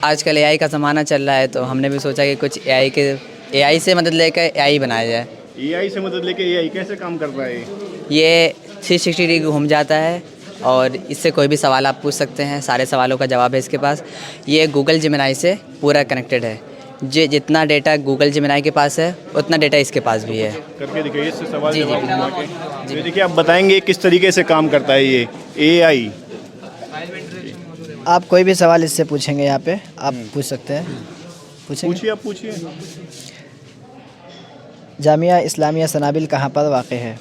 आजकल एआई का ज़माना चल रहा है तो हमने भी सोचा कि कुछ एआई से मदद लेकर एआई बनाया जाए। एआई से मदद लेके एआई कैसे काम कर रहा है? ये 360 डिग्री घूम जाता है और इससे कोई भी सवाल आप पूछ सकते हैं, सारे सवालों का जवाब है इसके पास। ये गूगल जेमिनी से पूरा कनेक्टेड है। जितना डेटा गूगल जेमिनी के पास है उतना डेटा इसके पास भी है। करके दिखाइए इससे सवाल जी, जवाब जी। घुमा के। तो देखिए आप बताएंगे किस तरीके से काम करता है ये एआई। आप कोई भी सवाल इससे पूछेंगे यहाँ पे आप पूछ सकते हैं। पूछेंगे। पूछिए, आप पूछिए। जामिया इस्लामिया सनाबिल कहाँ पर वाक़ है?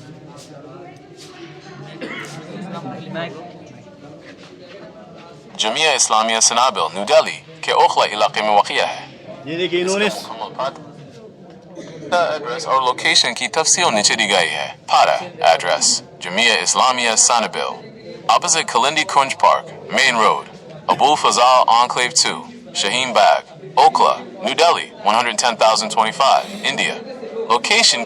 जमिया इस्लामिया सनाबिल न्यू दिल्ली के ओखला इलाके में वाक़िया है। ये देखिए इन्होंने एड्रेस और लोकेशन की तफसील नीचे दी गई है। पारा address Jamia Islamia Sanabil opposite Kalindi Kunj park main road Abul Fazal enclave 2 Shaheen Bagh Okhla new Delhi 110,025 India. Location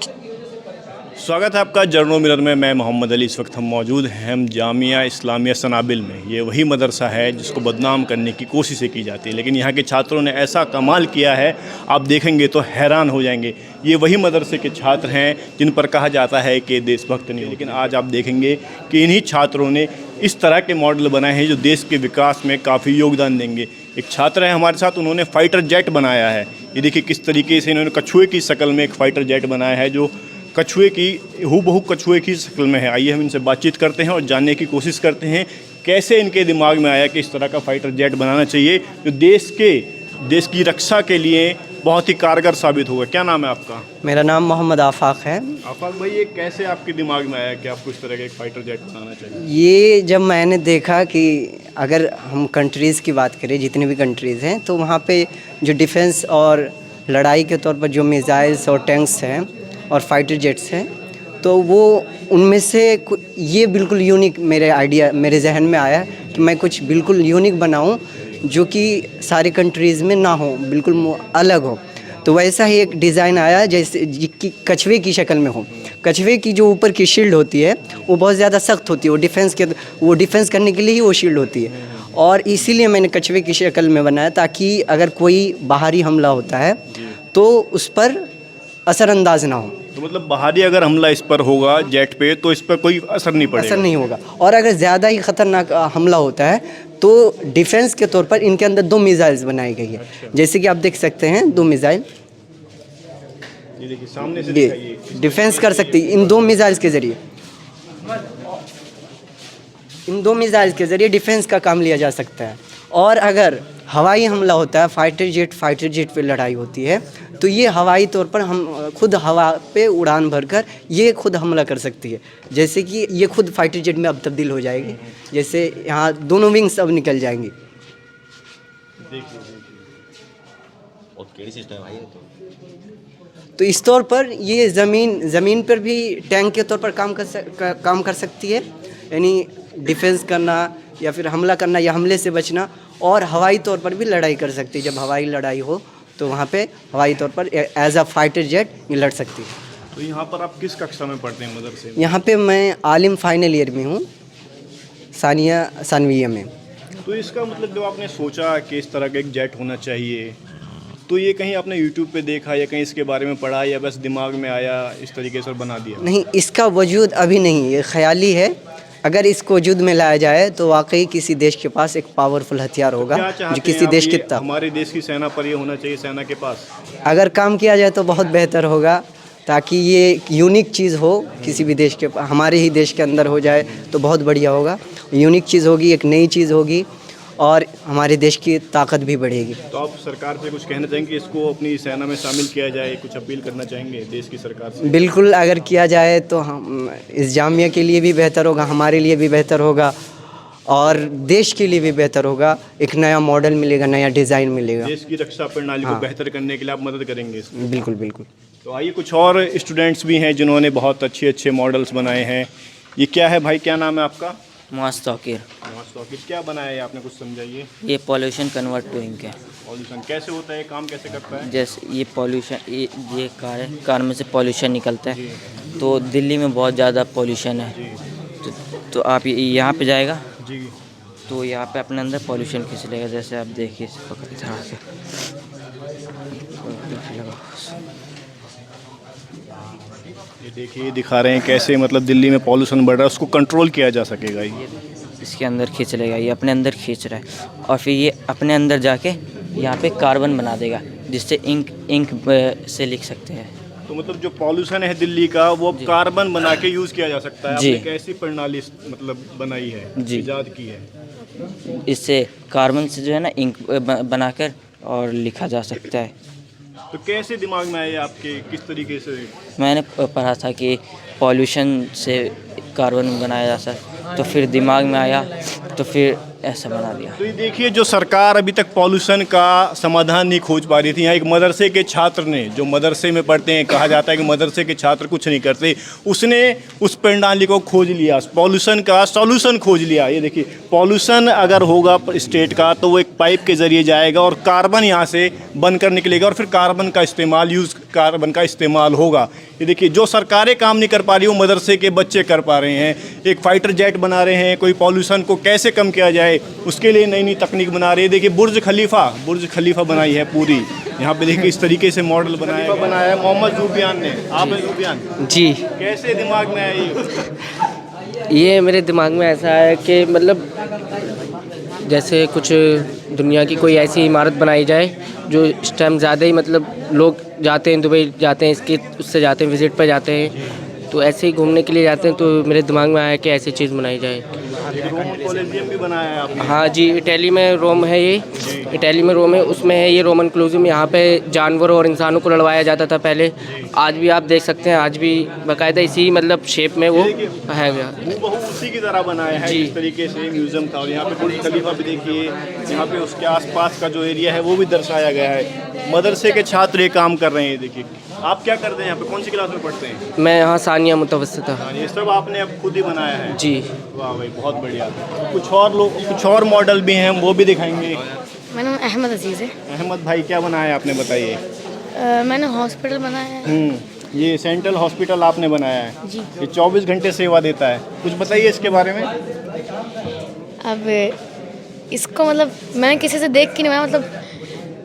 स्वागत है आपका जर्नो मिरर में। मैं मोहम्मद अली। इस वक्त हम मौजूद हैं हम जामिया इस्लामिया सनाबिल में। ये वही मदरसा है जिसको बदनाम करने की कोशिशें की जाती है, लेकिन यहाँ के छात्रों ने ऐसा कमाल किया है, आप देखेंगे तो हैरान हो जाएंगे। ये वही मदरसे के छात्र हैं जिन पर कहा जाता है कि देशभक्त नहीं, लेकिन आज आप देखेंगे कि इन्हीं छात्रों ने इस तरह के मॉडल बनाए हैं जो देश के विकास में काफ़ी योगदान देंगे। एक छात्र है हमारे साथ, उन्होंने फ़ाइटर जेट बनाया है। ये देखिए किस तरीके से इन्होंने कछुए की शक्ल में एक फ़ाइटर जेट बनाया है जो कछुए की हूबहू कछुए की शक्ल में है। आइए हम इनसे बातचीत करते हैं और जानने की कोशिश करते हैं कैसे इनके दिमाग में आया कि इस तरह का फ़ाइटर जेट बनाना चाहिए जो देश की रक्षा के लिए बहुत ही कारगर साबित होगा। क्या नाम है आपका? मेरा नाम मोहम्मद आफाक है। आफाक भाई, ये कैसे आपके दिमाग में आया कि आपको इस तरह का एक फ़ाइटर जेट बनाना चाहिए? ये जब मैंने देखा कि अगर हम कंट्रीज़ की बात करें, जितनी भी कंट्रीज़ हैं, तो वहाँ पे जो डिफेंस और लड़ाई के तौर पर जो मिसाइल्स और टैंक्स हैं और फाइटर जेट्स हैं, तो वो उनमें से ये बिल्कुल यूनिक मेरे जहन में आया कि मैं कुछ बिल्कुल यूनिक बनाऊं जो कि सारी कंट्रीज़ में ना हो, बिल्कुल अलग हो। तो वैसा ही एक डिज़ाइन आया जैसे कि कछुए की शक्ल में हो। कछुए की जो ऊपर की शील्ड होती है वो बहुत ज़्यादा सख्त होती है, वो डिफेंस करने के लिए ही वो शील्ड होती है, और इसीलिए मैंने कछुए की शक्ल में बनाया ताकि अगर कोई बाहरी हमला होता है तो उस पर असरअंदाज ना हो। तो मतलब बाहरी अगर हमला इस पर होगा जेट पे तो इस पर कोई असर नहीं पड़ेगा? असर नहीं होगा। और अगर ज़्यादा ही ख़तरनाक हमला होता है तो डिफेंस के तौर पर इनके अंदर 2 मिसाइल्स बनाई गई है। जैसे कि आप देख सकते हैं 2 मिसाइल ये देखिए सामने से दिखाइए। डिफेंस कर सकती है इन 2 मिसाइल्स के ज़रिए। इन 2 मिसाइल्स के ज़रिए डिफेंस का काम लिया जा सकता है। और अगर हवाई हमला होता है, फाइटर जेट पे लड़ाई होती है, तो ये हवाई तौर पर हम खुद हवा पे उड़ान भरकर ये खुद हमला कर सकती है। जैसे कि ये खुद फाइटर जेट में अब तब्दील हो जाएगी, जैसे यहाँ दोनों विंग्स अब निकल जाएंगी। तो इस तौर पर ये ज़मीन पर भी टैंक के तौर पर काम कर सकती है, यानी डिफेंस करना या फिर हमला करना या हमले से बचना, और हवाई तौर पर भी लड़ाई कर सकती है। जब हवाई लड़ाई हो तो वहाँ पे हवाई तौर पर एज अ फाइटर जेट ये लड़ सकती है। तो यहाँ पर आप किस कक्षा में पढ़ते हैं मदरसे में? यहाँ पे मैं आलिम फाइनल ईयर में हूँ, सानविया में। तो इसका मतलब जब आपने सोचा कि इस तरह का एक जेट होना चाहिए, तो ये कहीं आपने यूट्यूब पे देखा या कहीं इसके बारे में पढ़ा या बस दिमाग में आया इस तरीके से बना दिया? नहीं, इसका वजूद अभी नहीं, ये ख्याली है। अगर इसको वजूद में लाया जाए तो वाकई किसी देश के पास एक पावरफुल हथियार होगा जो किसी देश की हमारे देश की सेना पर ये होना चाहिए, सेना के पास अगर काम किया जाए तो बहुत बेहतर होगा, ताकि ये एक यूनिक चीज़ हो किसी भी देश के, हमारे ही देश के अंदर हो जाए तो बहुत बढ़िया होगा। यूनिक चीज़ होगी, एक नई चीज़ होगी और हमारे देश की ताकत भी बढ़ेगी। तो आप सरकार से कुछ कहना चाहेंगे कि इसको अपनी सेना में शामिल किया जाए? कुछ अपील करना चाहेंगे देश की सरकार से? बिल्कुल, अगर किया जाए तो हम इस जामिया के लिए भी बेहतर होगा, हमारे लिए भी बेहतर होगा और देश के लिए भी बेहतर होगा। एक नया मॉडल मिलेगा, नया डिज़ाइन मिलेगा। देश की रक्षा प्रणाली को बेहतर करने के लिए आप मदद करेंगे इसमें? बिल्कुल बिल्कुल। तो आइए कुछ और स्टूडेंट्स भी हैं जिन्होंने बहुत अच्छे मॉडल्स बनाए हैं। ये क्या है भाई, क्या नाम है आपका? मुआस्तौकीर। क्या बनाया है आपने, कुछ समझाइए। ये पॉल्यूशन कन्वर्ट टू इंक है। पॉल्यूशन कैसे होता है, काम कैसे करता है? जैसे ये पॉल्यूशन, ये कार है, कार में से पॉल्यूशन निकलता है, तो दिल्ली में बहुत ज़्यादा पॉल्यूशन है, तो आप यहाँ पे जाएगा जी। तो यहाँ पे अपने अंदर पॉल्यूशन खींच लेगा। जैसे आप देखिए पकड़ चढ़ा के ये देखिए दिखा रहे हैं कैसे मतलब दिल्ली में पॉल्यूशन बढ़ रहा है, उसको कंट्रोल किया जा सकेगा। ये इसके अंदर खींच लेगा, ये अपने अंदर खींच रहा है और फिर ये अपने अंदर जाके यहाँ पे कार्बन बना देगा, जिससे इंक से लिख सकते हैं। तो मतलब जो पॉल्यूशन है दिल्ली का वो अब कार्बन बना के यूज़ किया जा सकता है। जी। आपने कैसी प्रणाली मतलब बनाई है, जी। इजाद की है? इससे कार्बन से जो है ना इंक बनाकर और लिखा जा सकता है। तो कैसे दिमाग में आया आपके, किस तरीके से? मैंने पढ़ा था कि पॉल्यूशन से कार्बन बनाया जा सकता है, तो फिर दिमाग में आया तो फिर ऐसा बना दिया। तो ये देखिए जो सरकार अभी तक पॉल्यूशन का समाधान नहीं खोज पा रही थी, यहाँ एक मदरसे के छात्र ने, जो मदरसे में पढ़ते हैं, कहा जाता है कि मदरसे के छात्र कुछ नहीं करते, उसने उस प्रणाली को खोज लिया, पॉल्यूशन का सॉल्यूशन खोज लिया। ये देखिए पॉल्यूशन अगर होगा स्टेट का तो वो एक पाइप के ज़रिए जाएगा और कार्बन यहाँ से बनकर निकलेगा और फिर कार्बन का इस्तेमाल होगा। ये देखिए जो सरकारें काम नहीं कर पा रही वो मदरसे के बच्चे कर पा रहे हैं। एक फाइटर जेट बना रहे हैं, कोई पॉल्यूशन को कैसे कम किया जाए उसके लिए नई नई तकनीक बना रही है। देखिए बुर्ज खलीफा बनाई है पूरी, यहाँ पे देखिए इस तरीके से मॉडल बनाया है मोहम्मद ज़ुबियान ने। आप हैं ज़ुबियान जी। कैसे दिमाग में आया ये मेरे दिमाग में ऐसा है कि मतलब जैसे कुछ दुनिया की कोई ऐसी इमारत बनाई जाए जो इस टाइम ज़्यादा ही मतलब लोग जाते हैं, दुबई जाते हैं, इसके उससे जाते हैं, विज़िट पर जाते हैं, तो ऐसे ही घूमने के लिए जाते हैं। तो मेरे दिमाग में आया कि ऐसी चीज़ बनाई जाए। रोमन कॉलेजियम भी बनाया है आपने? हाँ जी, इटली में रोम है, ये इटली में रोम है, उसमें है ये रोमन कॉलेजियम। यहाँ पे जानवरों और इंसानों को लड़वाया जाता था पहले, आज भी आप देख सकते हैं, आज भी बाकायदा इसी मतलब शेप में वो है। वो उसी की तरह बनाया है इस तरीके से म्यूजियम था। और यहाँ पे बुर्ज खलीफा भी देखिए, यहाँ पे उसके आसपास का जो एरिया है वो भी दर्शाया गया है। मदरसे के छात्र ये काम कर रहे हैं। देखिए आप क्या करते हैं यहाँ पे, कौन सी क्लास में पढ़ते हैं? मैं यहाँ सानिया मुतवस्सिता। ये सब आपने अब खुद ही बनाया है? जी। वाह भाई बहुत बढ़िया। कुछ और मॉडल भी हैं, वो भी दिखाएंगे। मेरा नाम अहमद अजीज़ है। अहमद भाई क्या बनाया है आपने, बताइए। मैंने हॉस्पिटल बनाया है। ये सेंट्रल हॉस्पिटल आपने बनाया है जी। ये 24 घंटे सेवा देता है, कुछ बताइए इसके बारे में। अब इसको मतलब मैंने किसी से देख के नहीं बनाया, मतलब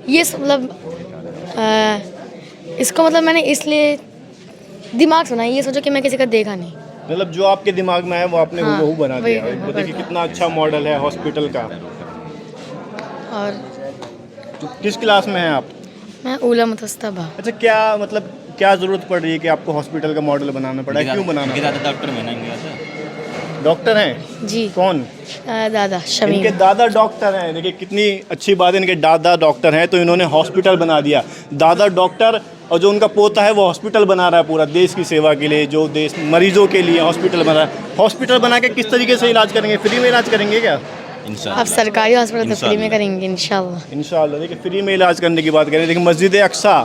ये मतलब इसको मतलब मैंने इसलिए दिमाग से बनाया, ये सोचो कि मैं किसी का देखा नहीं। मतलब जो आपके दिमाग में है वो आपने हाँ, हूबहू बना वही, दिया। हाँ, देखिए कितना अच्छा मॉडल है हॉस्पिटल का। और किस क्लास में हैं आप? मैं ऊला मुतवस्सिता बा। अच्छा क्या मतलब क्या ज़रूरत पड़ रही है कि आपको हॉस्पिटल का मॉडल बनाना पड़ा है, क्यों बनाना पड़ा? डॉक्टर बनाएंगे। डॉक्टर हैं? जी। कौन? दादा शमीम। इनके दादा डॉक्टर हैं। देखिए कितनी अच्छी बात है, इनके दादा डॉक्टर हैं तो इन्होंने हॉस्पिटल बना दिया। दादा डॉक्टर और जो उनका पोता है वो हॉस्पिटल बना रहा है पूरा देश की सेवा के लिए, जो देश मरीजों के लिए हॉस्पिटल बना रहा है। हॉस्पिटल बना के किस तरीके से इलाज करेंगे, फ्री में इलाज करेंगे क्या? आप सरकारी हॉस्पिटल तो फ्री में करेंगे इंशाल्लाह। इंशाल्लाह। देखिए फ्री में इलाज करने की बात करें। देखिए मस्जिद अक्सा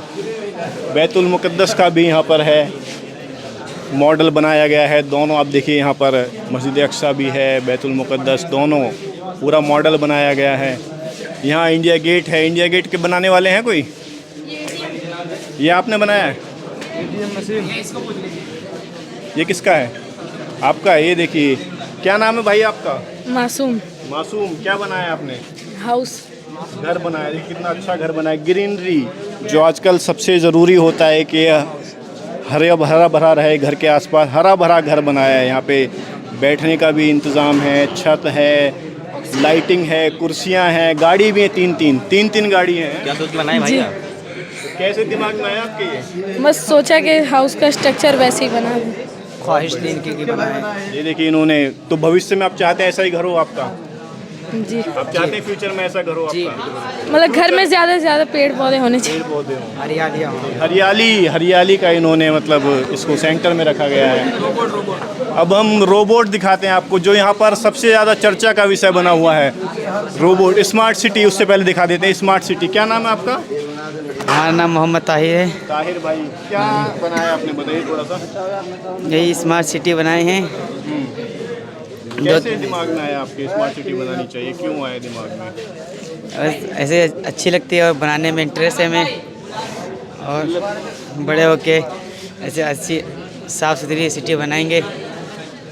बैतुल मुक़द्दस का भी यहाँ पर है, मॉडल बनाया गया है। दोनों आप देखिए यहाँ पर मस्जिद अक्सा भी है, बैतुल मुक़द्दस, दोनों पूरा मॉडल बनाया गया है। यहाँ इंडिया गेट है। इंडिया गेट के बनाने वाले हैं कोई? ये आपने बनाया है? ये किसका है? आपका है। ये देखिए क्या नाम है भाई आपका? मासूम। मासूम। क्या बनाया आपने? हाउस। घर बनाया। देखिए कितना अच्छा घर बनाया। ग्रीनरी जो आजकल सबसे ज़रूरी होता है कि हरा भरा रहे घर के आसपास, हरा भरा घर बनाया है। यहाँ पे बैठने का भी इंतज़ाम है, छत है, लाइटिंग है, कुर्सियाँ हैं, गाड़ी भी है, तीन गाड़ी हैं। क्या सोच के बनाए भाई आप? तो कैसे दिमाग में आया आपके ये? बस सोचा कि हाउस का स्ट्रक्चर वैसे ही बना। ख्वाहिश थी इनकी कि बनाए। ये देखिए इन्होंने तो भविष्य में आप चाहते हैं ऐसा ही घर हो आपका? जी। आप चाहते हैं फ्यूचर में ऐसा घर हो आपका? मतलब घर में ज़्यादा से ज़्यादा पेड़ पौधे होने चाहिए। पेड़ पौधे हों, हरियाली हरियाली का इन्होंने मतलब इसको सेंटर में रखा गया है। अब हम रोबोट दिखाते हैं आपको, जो यहाँ पर सबसे ज़्यादा चर्चा का विषय बना हुआ है। रोबोट स्मार्ट सिटी, उससे पहले दिखा देते हैं स्मार्ट सिटी। क्या नाम है आपका? हमारा नाम मोहम्मद ताहिर है। ताहिर भाई क्या बनाया आपने, बताइए थोड़ा सा। यही स्मार्ट सिटी बनाए हैं। कैसे दिमाग में आया आपके स्मार्ट सिटी बनानी चाहिए, क्यों आया दिमाग में? बस ऐसे अच्छी लगती है और बनाने में इंटरेस्ट है हमें, और बड़े होके ऐसे अच्छी साफ़ सुथरी सिटी बनाएंगे।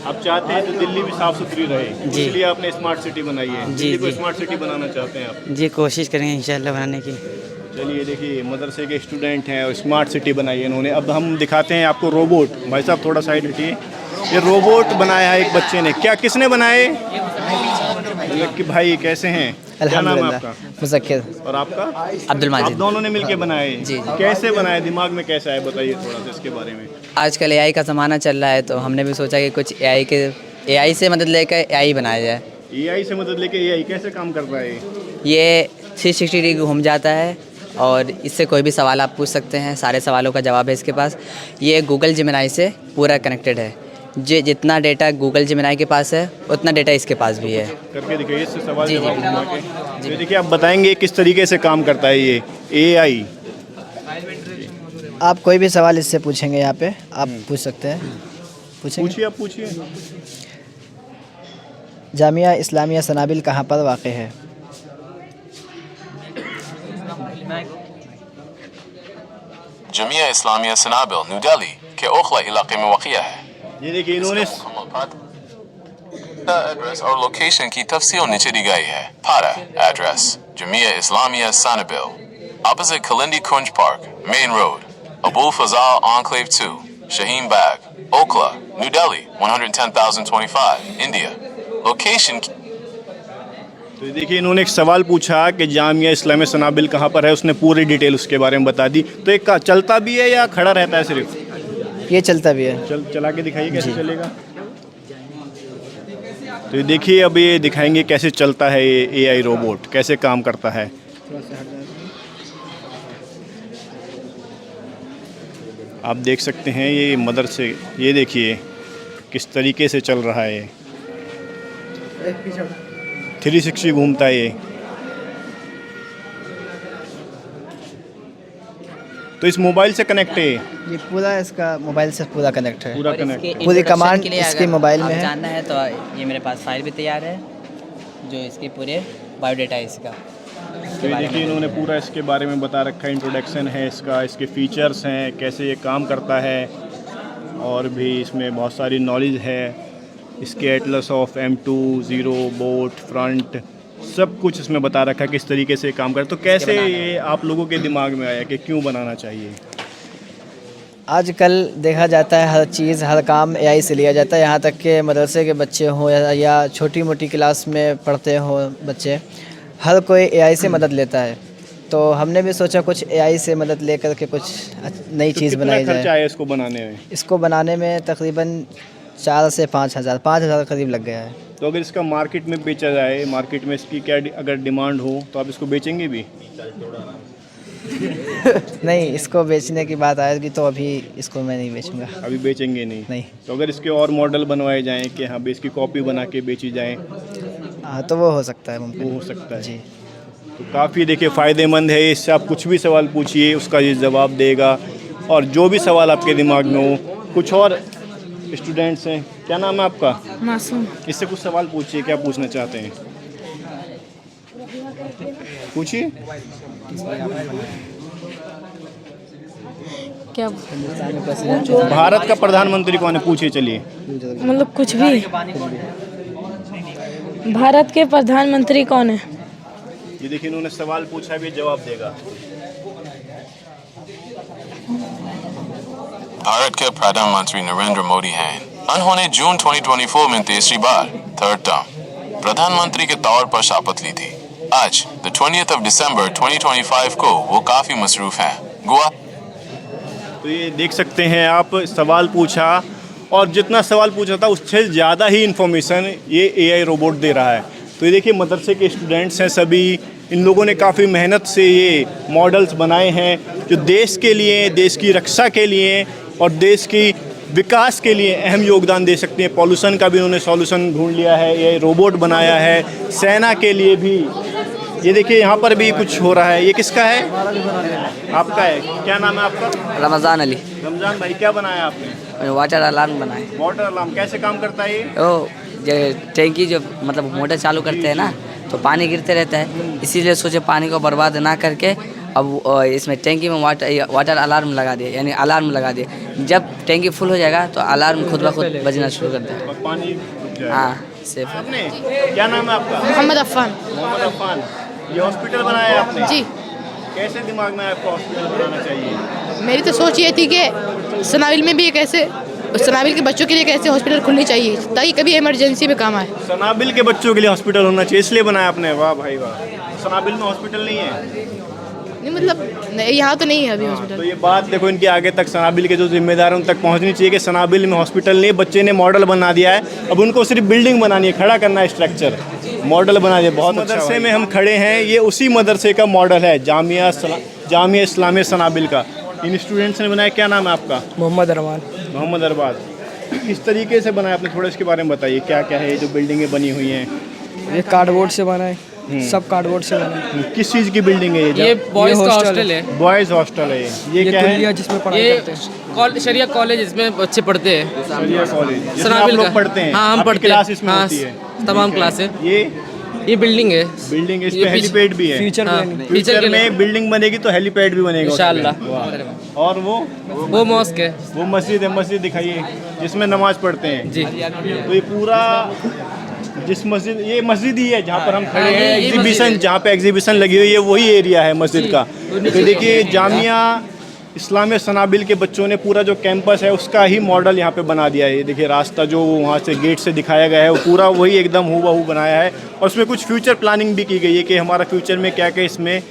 आप चाहते हैं तो दिल्ली भी साफ़ सुथरी रहे, जी। इसलिए आपने स्मार्ट सिटी बनाई है। जी, दिल्ली को जी। स्मार्ट सिटी बनाना चाहते हैं आप। जी कोशिश करेंगे इंशाल्लाह बनाने की। चलिए देखिए, मदरसे के स्टूडेंट हैं और स्मार्ट सिटी बनाई है इन्होंने। अब हम दिखाते हैं आपको रोबोट। भाई साहब थोड़ा साइड हटिए। ये रोबोट बनाया है एक बच्चे ने। क्या किसने बनाए? कि भाई कैसे हैं? क्या नाम है अल्हम्दुलिल्लाह। आपका? मुज़क्किर। और आपका? अब्दुल आप माजिद। दोनों ने मिलके बनाए? जी, जी। कैसे बनाए? दिमाग में कैसे आए? बताइए थोड़ा सा इसके बारे में। आजकल एआई का ज़माना चल रहा है, तो हमने भी सोचा कि कुछ एआई से मदद लेकर एआई बनाया जाए। एआई से मदद लेके एआई कैसे काम कर रहा है? ये 360 डिग्री घूम जाता है और इससे कोई भी सवाल आप पूछ सकते हैं, सारे सवालों का जवाब है इसके पास। ये गूगल जेमिनी से पूरा कनेक्टेड है। जितना डेटा गूगल जेमिनी के पास है, उतना डेटा इसके पास भी है। करके दिखाइए इससे सवाल जी, जवाब जी। घुमा के। तो देखिए, आप बताएंगे किस तरीके से काम करता है ये एआई। आप कोई भी सवाल इससे पूछेंगे यहाँ पे, आप पूछ सकते हैं। पूछेंगे। पूछिए, आप पूछिए। जामिया इस्लामिया सनाबिल कहाँ पर वाक़ है? जमिया इस्लामिया सनाबिल न्यू दिल्ली के ओखला इलाके में वाक़िया है। ये देखिए, इन्होंने एड्रेस और लोकेशन की तफसील नीचे दी गई है। पारा address Jamia Islamia Sanabil, opposite Kalindi Kunj Park, Main Road, Abul Fazal Enclave 2, Shaheen Bagh, Okla, New Delhi 110,025, India. Location तो ये देखिए, इन्होंने एक सवाल पूछा कि जामिया इस्लामिया सनाबिल कहाँ पर है। उसने पूरी डिटेल उसके बारे में बता दी। तो एक चलता भी है या खड़ा रहता है सिर्फ? ये चलता भी है। चला के दिखाइए कैसे चलेगा। तो ये देखिए, अब ये दिखाएंगे कैसे चलता है ये एआई रोबोट, कैसे काम करता है। आप देख सकते हैं ये मदरसे, ये देखिए किस तरीके से चल रहा है। 360 घूमता है ये। तो इस मोबाइल से कनेक्ट है ये पूरा, इसका मोबाइल से पूरा कनेक्ट है। पूरा और कनेक्ट। इसके पूरी introduction कमांड के लिए इसके अगर मोबाइल आप में है। जानना है तो ये मेरे पास फाइल भी तैयार है, जो इसके पूरे बायोडाटा है इसका। तो ये देखिए, इन्होंने पूरा इसके बारे में बता रखा है। इंट्रोडक्शन है इसका, इसके फीचर्स हैं, कैसे ये काम करता है, और भी इसमें बहुत सारी नॉलेज है। इसके Atlas of M2 0 boat front सब कुछ इसमें बता रखा है किस तरीके से काम करता है। तो कैसे ये आप लोगों के दिमाग में आया कि क्यों बनाना चाहिए? आजकल देखा जाता है हर चीज़, हर काम एआई से लिया जाता है। यहाँ तक के मदरसे के बच्चे हों या छोटी मोटी क्लास में पढ़ते हों बच्चे, हर कोई एआई से मदद लेता है। तो हमने भी सोचा कुछ एआई से मदद लेकर के कुछ नई तो चीज़ कितना बनाई खर्चा जाए। आया इसको बनाने में? इसको बनाने में तकरीबन 4 से 5,000 करीब लग गया है। तो अगर इसका मार्केट में बेचा जाए, मार्केट में इसकी क्या अगर डिमांड हो तो आप इसको बेचेंगे भी? नहीं, इसको बेचने की बात आएगी तो अभी इसको मैं नहीं बेचूंगा। अभी बेचेंगे नहीं? नहीं। तो अगर इसके और मॉडल बनवाए जाएं कि हाँ भी इसकी कॉपी बना के बेची जाए, हाँ तो वो हो सकता है, मुमकिन। वो हो सकता है। जी। तो काफ़ी देखिए फ़ायदेमंद है। इससे आप कुछ भी सवाल पूछिए, उसका ये जवाब देगा। और जो भी सवाल आपके दिमाग में हो, कुछ और स्टूडेंट्स हैं, क्या नाम है आपका? मासूम। इससे कुछ सवाल पूछिए, क्या पूछना चाहते हैं पूछिए। क्या भारत का प्रधानमंत्री कौन है? पूछिए चलिए। मतलब कुछ भी। भारत के प्रधानमंत्री कौन है? ये देखिए, इन्होंने सवाल पूछा भी, जवाब देगा। भारत के प्रधानमंत्री नरेंद्र मोदी हैं। उन्होंने जून 2024 में तीसरी बार थर्ड टर्म प्रधानमंत्री के तौर पर शपथ ली थी। आज द 20th of December 2025 को वो काफी मसरूफ हैं। गोवा। तो ये देख सकते हैं आप, सवाल पूछा और जितना सवाल पूछा था उससे ज़्यादा ही इन्फॉर्मेशन ये एआई रोबोट दे रहा है। तो ये देखिए, मदरसे के स्टूडेंट्स हैं सभी। इन लोगों ने काफ़ी मेहनत से ये मॉडल्स बनाए हैं जो देश के लिए, देश की रक्षा के लिए और देश की विकास के लिए अहम योगदान दे सकते हैं। पॉल्यूशन का भी उन्होंने सॉल्यूशन ढूंढ लिया है, ये रोबोट बनाया है सेना के लिए भी। ये देखिए, यहाँ पर भी कुछ हो रहा है। ये किसका है? आपका है। क्या नाम है आपका? रमज़ान अली। रमज़ान भाई, क्या बनाया आपने? वाटर अलार्म बनाए। वाटर अलार्म कैसे काम करता है ये? ओ जो टैंकी जो मतलब मोटर चालू करते हैं ना, तो पानी गिरते रहता है, इसीलिए सोचे पानी को बर्बाद ना करके अब इसमें टैंकी में वाटर अलार्म लगा दिया, यानी अलार्म लगा दिया। जब टैंकी फुल हो जाएगा तो अलार्म खुद ब खुद बजना शुरू कर देगा। और पानी रुक जाएगा। हाँ, सेफ। आपने क्या नाम है आपका? मोहम्मद अफ़ान। मोहम्मद अफ़ान। ये हॉस्पिटल बनाया है आपने? जी, कैसे दिमाग में आपको हॉस्पिटल बनाना चाहिए? मेरी तो सोच ये थी कि सनाविल में भी एक ऐसे सनाविल के बच्चों के लिए कैसे हॉस्पिटल खुलनी चाहिए ताकि कभी इमरजेंसी में काम आए। सनाबिल के बच्चों के लिए हॉस्पिटल होना चाहिए, इसलिए बनाया आपने? वाह भाई वाह। सनाबिल में हॉस्पिटल नहीं है? नहीं मतलब यहाँ तो नहीं है अभी तो हॉस्पिटल। ये बात देखो इनके आगे तक सनाबिल के जो जिम्मेदार हैं उन तक पहुंचनी चाहिए कि सनाबिल में हॉस्पिटल नहीं है। बच्चे ने मॉडल बना दिया है, अब उनको सिर्फ बिल्डिंग बनानी है, खड़ा करना है, स्ट्रक्चर मॉडल बना दिया। बहुत मदरसे में हम खड़े हैं, ये उसी मदरसे का मॉडल है, जामिया इस्लामिया सनाबिल का। इन स्टूडेंट्स ने बनाया। क्या नाम है आपका? मोहम्मद अरमान। मोहम्मद अरबाज। किस तरीके से बनाया आपने, थोड़ा इसके बारे में बताइए। क्या क्या है ये जो बिल्डिंगें बनी हुई हैं? ये कार्डबोर्ड से बना है, सब कार्डबोर्ड से बना है। किस चीज़ की बिल्डिंग है ये? बॉयज़ का हॉस्टल है। बॉयज़ हॉस्टल है ये क्या है? जिसमें पढ़ाई करते हैं। शरिया कॉलेज, इसमें बच्चे पढ़ते हैं। शरिया कॉलेज जिसमें आप सनाबिल लोग का। पढ़ते हैं? हाँ, हम आपकी पढ़ते हैं। क्लास इसमें हाँ, होती है? तमाम क्लास है। ये बिल्डिंग है। बिल्डिंग, इस ये पे हेलीपैड भी है? फ्यूचर हाँ, प्लानिंग। फ्यूचर में बिल्डिंग बनेगी तो हेलीपैड भी बनेगा इंशाल्लाह। उसमें। वाह। और वो मॉस्क है। वो मस्जिद है, मस्जिद दिखाइए जिसमें नमाज पढ़ते हैं। जी। तो ये पूरा जिस मस्जिद, ये मस्जिद ही है जहाँ पर हम खड़े हैं, ये एग्जीबिशन जहाँ पे एग्जीबिशन लगी हुई है वही एरिया है मस्जिद का। तो देखिए जामिया इस्लामिया सनाबिल के बच्चों ने पूरा जो कैंपस है उसका ही मॉडल यहाँ पे बना दिया है। ये देखिए रास्ता जो वहाँ से गेट से दिखाया गया है वो पूरा वही एकदम हूबहू बनाया है। और उसमें कुछ फ्यूचर प्लानिंग भी की गई है कि हमारा फ्यूचर में क्या क्या इसमें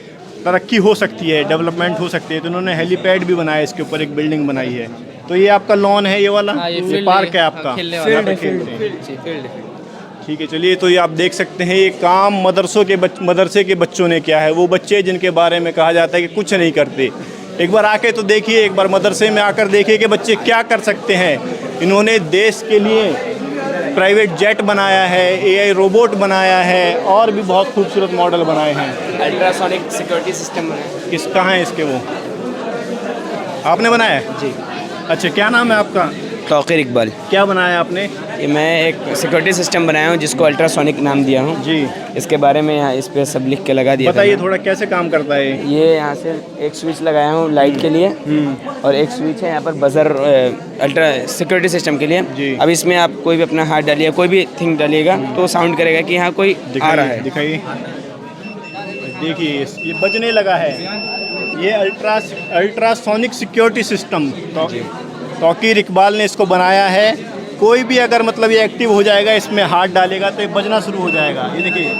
तरक्की हो सकती है, डेवलपमेंट हो सकती है। तो उन्होंने हेलीपैड भी बनाया, इसके ऊपर एक बिल्डिंग बनाई है। तो ये आपका लॉन है, ये वाला ये पार्क है आपका, यहाँ पे खेलते हैं। ठीक है, चलिए। तो ये आप देख सकते हैं ये काम मदरसे के बच्चों ने किया है। वो बच्चे जिनके बारे में कहा जाता है कि कुछ नहीं करते, एक बार आके तो देखिए, एक बार मदरसे में आकर देखिए कि बच्चे क्या कर सकते हैं। इन्होंने देश के लिए प्राइवेट जेट बनाया है, AI रोबोट बनाया है और भी बहुत खूबसूरत मॉडल बनाए हैं। अल्ट्रासोनिक सिक्योरिटी सिस्टम है। किस कहाँ है इसके? वो आपने बनाया है? जी। अच्छा, क्या नाम है आपका? तौक़ीर इकबाल। क्या बनाया आपने? ये मैं एक सिक्योरिटी सिस्टम बनाया हूँ जिसको अल्ट्रासोनिक नाम दिया हूँ जी। इसके बारे में यहाँ इस पे सब लिख के लगा दिया। बताइए थोड़ा कैसे काम करता है ये यहाँ से एक स्विच लगाया हूँ लाइट के लिए और एक स्विच है यहाँ पर बजर अल्ट्रा सिक्योरिटी सिस्टम के लिए। जी। अब इसमें आप कोई भी अपना हाथ डालिए, कोई भी थिंग डालिएगा तो साउंड करेगा कि यहाँ कोई आ रहा है। दिखाइए, देखिए ये बजने लगा है। ये ultrasonic security system Tauqeer Iqbal ने इसको बनाया है। कोई भी अगर मतलब ये एक्टिव हो जाएगा, इसमें हाथ डालेगा तो ये बजना शुरू हो जाएगा। ये देखिए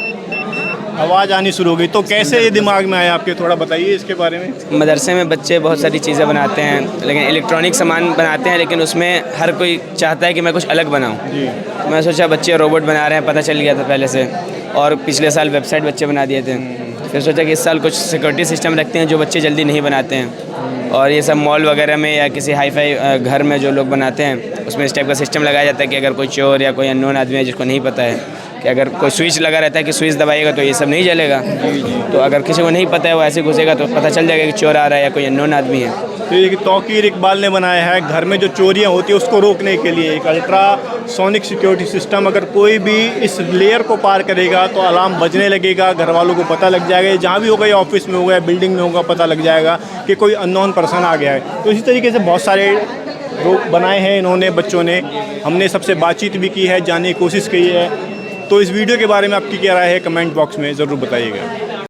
आवाज़ आनी शुरू हो गई। तो कैसे ये दिमाग में आया आपके, थोड़ा बताइए इसके बारे में। मदरसे में बच्चे बहुत सारी चीज़ें बनाते हैं, लेकिन इलेक्ट्रॉनिक सामान बनाते हैं, लेकिन उसमें हर कोई चाहता है कि मैं कुछ अलग बनाऊँ। तो मैं सोचा बच्चे रोबोट बना रहे हैं, पता चल गया था पहले से, और पिछले साल वेबसाइट बच्चे बना दिए थे। फिर सोचा कि इस साल कुछ सिक्योरिटी सिस्टम रखते हैं जो बच्चे जल्दी नहीं बनाते हैं। और ये सब मॉल वगैरह में या किसी हाई फाई घर में जो लोग बनाते हैं उसमें इस टाइप का सिस्टम लगाया जाता है कि अगर कोई चोर या कोई अननोन आदमी है जिसको नहीं पता है कि अगर कोई स्विच लगा रहता है कि स्विच दबाइएगा तो ये सब नहीं जलेगा। तो अगर किसी को नहीं पता है वो ऐसे घुसेगा तो पता चल जाएगा कि चोर आ रहा है या कोई अननोन आदमी है। तो ये तौक़ीर इकबाल ने बनाया है घर में जो चोरियां होती है उसको रोकने के लिए एक अल्ट्रासोनिक सिक्योरिटी सिस्टम। अगर कोई भी इस लेयर को पार करेगा तो अलार्म बजने लगेगा, घर वालों को पता लग जाएगा, जहाँ भी होगा, या ऑफिस में होगा या बिल्डिंग में होगा, पता लग जाएगा कि कोई अननोन पर्सन आ गया है। तो इसी तरीके से बहुत सारे बनाए हैं इन्होंने बच्चों ने। हमने सबसे बातचीत भी की है, जानने की कोशिश की है। तो इस वीडियो के बारे में आपकी क्या राय है कमेंट बॉक्स में ज़रूर बताइएगा।